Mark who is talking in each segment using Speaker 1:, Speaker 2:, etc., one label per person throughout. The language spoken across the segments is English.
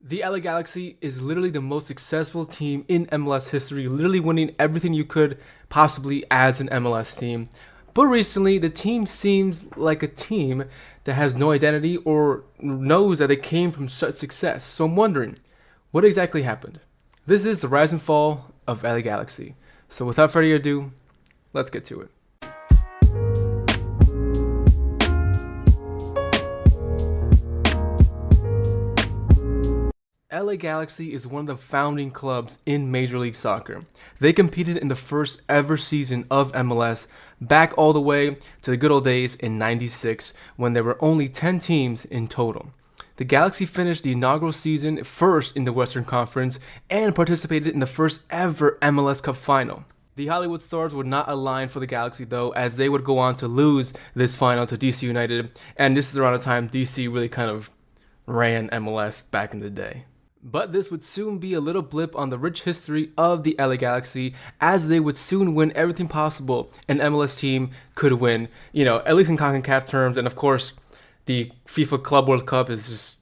Speaker 1: The LA Galaxy is literally the most successful team in MLS history, literally winning everything you could possibly as an MLS team. But recently, the team seems like a team that has no identity or knows that they came from such success. So I'm wondering, what exactly happened? This is the rise and fall of LA Galaxy. So without further ado, let's get to it. LA Galaxy is one of the founding clubs in Major League Soccer. They competed in the first ever season of MLS back all the way to the good old days in '96 when there were only 10 teams in total. The Galaxy finished the inaugural season first in the Western Conference and participated in the first ever MLS Cup final. The Hollywood stars would not align for the Galaxy though, as they would go on to lose this final to DC United, and this is around the time DC really kind of ran MLS back in the day. But this would soon be a little blip on the rich history of the LA Galaxy, as they would soon win everything possible an MLS team could win, at least in CONCACAF terms. And of course, the FIFA Club World Cup is just,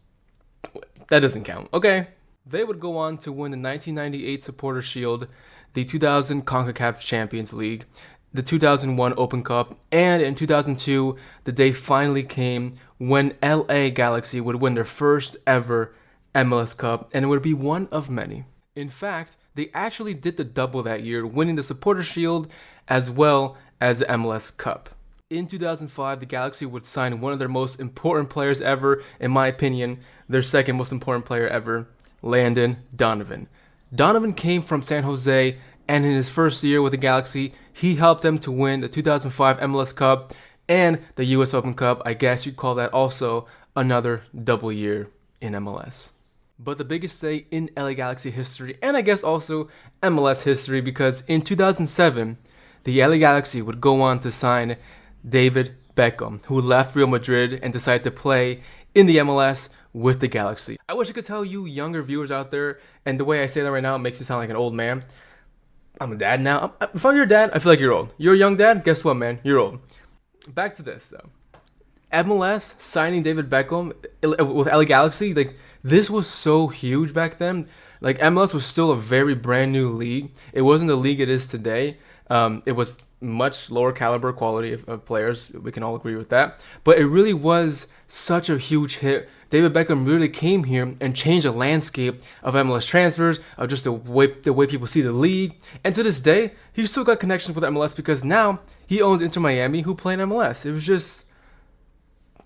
Speaker 1: that doesn't count, okay? They would go on to win the 1998 Supporter Shield, the 2000 CONCACAF Champions League, the 2001 Open Cup, and in 2002, the day finally came when LA Galaxy would win their first ever MLS Cup, and it would be one of many. In fact, they actually did the double that year, winning the Supporter Shield as well as the MLS Cup. In 2005, the Galaxy would sign one of their most important players ever, in my opinion, their second most important player ever, Landon Donovan. Donovan came from San Jose, and in his first year with the Galaxy, he helped them to win the 2005 MLS Cup and the US Open Cup. I guess you'd call that also another double year in MLS. But the biggest day in LA Galaxy history, and I guess also MLS history, because in 2007, the LA Galaxy would go on to sign David Beckham, who left Real Madrid and decided to play in the MLS with the Galaxy. I wish I could tell you younger viewers out there, and the way I say that right now makes me sound like an old man. I'm a dad now. If I'm your dad, I feel like you're old. You're a young dad? Guess what, man? You're old. Back to this, though. MLS signing David Beckham with LA Galaxy, this was so huge back then. MLS was still a very brand new league. It wasn't the league it is today. It was much lower caliber quality of players. We can all agree with that. But it really was such a huge hit. David Beckham really came here and changed the landscape of MLS transfers, of just the way people see the league. And to this day, he's still got connections with MLS because now he owns Inter Miami, who play in MLS. It was just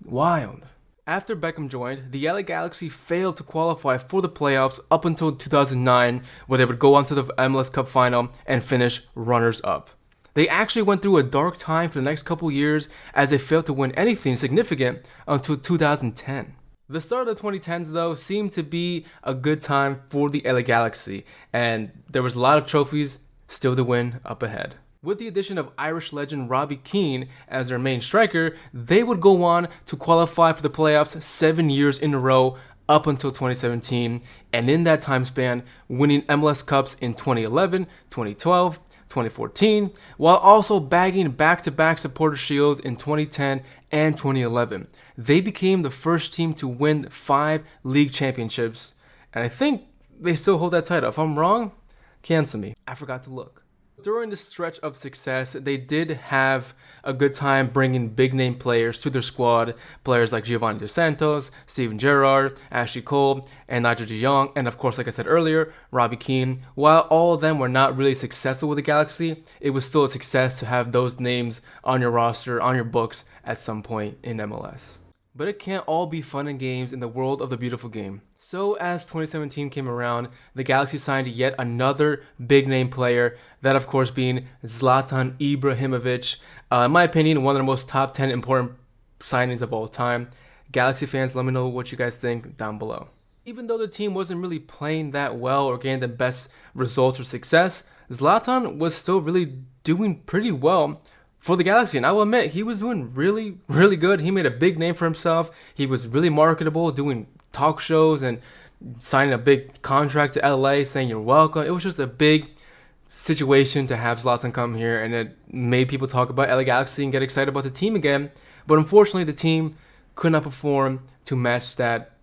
Speaker 1: wild. After Beckham joined, the LA Galaxy failed to qualify for the playoffs up until 2009, where they would go on to the MLS Cup final and finish runners-up. They actually went through a dark time for the next couple years, as they failed to win anything significant until 2010. The start of the 2010s, though, seemed to be a good time for the LA Galaxy, and there was a lot of trophies still to win up ahead. With the addition of Irish legend Robbie Keane as their main striker, they would go on to qualify for the playoffs 7 years in a row up until 2017, and in that time span, winning MLS Cups in 2011, 2012, 2014, while also bagging back-to-back Supporter Shields in 2010 and 2011. They became the first team to win 5 league championships, and I think they still hold that title. If I'm wrong, cancel me. I forgot to look. During this stretch of success, they did have a good time bringing big-name players to their squad, players like Giovanni Dos Santos, Steven Gerrard, Ashley Cole, and Nigel de Jong, and of course, like I said earlier, Robbie Keane. While all of them were not really successful with the Galaxy, it was still a success to have those names on your roster, on your books at some point in MLS. But it can't all be fun and games in the world of the beautiful game. So as 2017 came around, the Galaxy signed yet another big-name player, that of course being Zlatan Ibrahimovic. In my opinion, one of the most top 10 important signings of all time. Galaxy fans, let me know what you guys think down below. Even though the team wasn't really playing that well or getting the best results or success, Zlatan was still really doing pretty well for the Galaxy, and I will admit, he was doing really, really good. He made a big name for himself. He was really marketable, doing talk shows and signing a big contract to LA, saying you're welcome. It was just a big situation to have Zlatan come here, and it made people talk about LA Galaxy and get excited about the team again. But unfortunately, the team could not perform to match that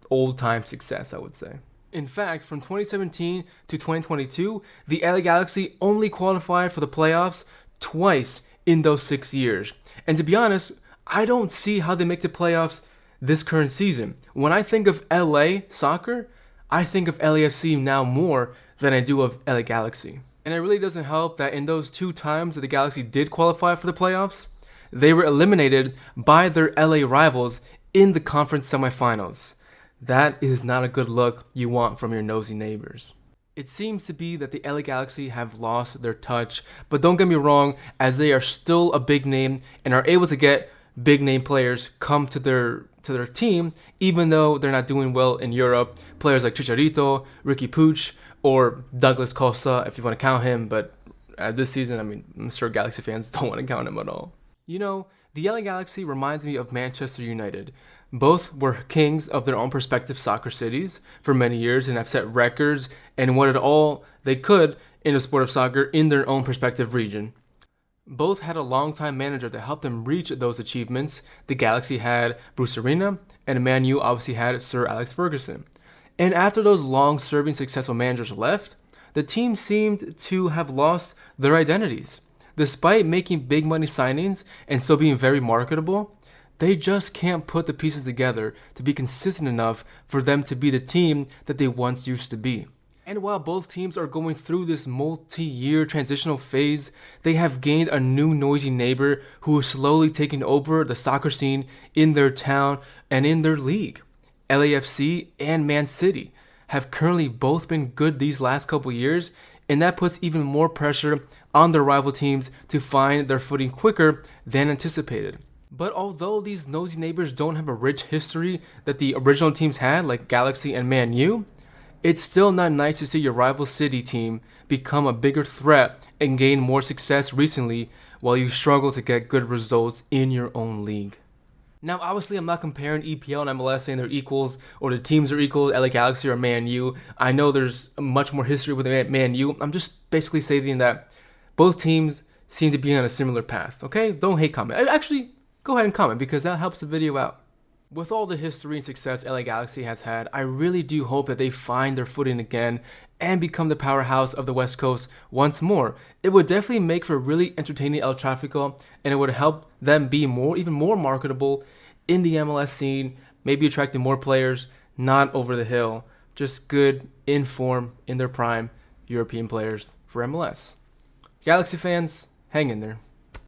Speaker 1: old-time success, I would say. In fact, from 2017 to 2022, the LA Galaxy only qualified for the playoffs twice in those 6 years. And to be honest, I don't see how they make the playoffs this current season. When I think of LA soccer, I think of LAFC now more than I do of LA Galaxy. And it really doesn't help that in those 2 times that the Galaxy did qualify for the playoffs, they were eliminated by their LA rivals in the conference semifinals. That is not a good look you want from your nosy neighbors. It seems to be that the LA Galaxy have lost their touch, but don't get me wrong, as they are still a big name and are able to get big name players come to their team, even though they're not doing well in Europe. Players like Chicharito, Ricky Puig, or Douglas Costa, if you want to count him, but this season, I mean, I'm sure Galaxy fans don't want to count him at all. You know, the LA Galaxy reminds me of Manchester United. Both were kings of their own respective soccer cities for many years and have set records and wanted all they could in the sport of soccer in their own respective region. Both had a long-time manager to help them reach those achievements. The Galaxy had Bruce Arena, and Man U obviously had Sir Alex Ferguson. And after those long-serving successful managers left, the team seemed to have lost their identities. Despite making big money signings and still being very marketable, they just can't put the pieces together to be consistent enough for them to be the team that they once used to be. And while both teams are going through this multi-year transitional phase, they have gained a new noisy neighbor who is slowly taking over the soccer scene in their town and in their league. LAFC and Man City have currently both been good these last couple years, and that puts even more pressure on their rival teams to find their footing quicker than anticipated. But although these nosy neighbors don't have a rich history that the original teams had, like Galaxy and Man U, it's still not nice to see your rival city team become a bigger threat and gain more success recently while you struggle to get good results in your own league. Now, obviously, I'm not comparing EPL and MLS saying they're equals or the teams are equal, LA Galaxy or Man U. I know there's much more history with Man U. I'm just basically saying that both teams seem to be on a similar path, okay? Don't hate comment. Actually, go ahead and comment because that helps the video out. With all the history and success LA Galaxy has had, I really do hope that they find their footing again and become the powerhouse of the West Coast once more. It would definitely make for really entertaining El Tráfico, and it would help them be even more marketable in the MLS scene, maybe attracting more players, not over the hill, just good, in form, in their prime European players for MLS. Galaxy fans, hang in there.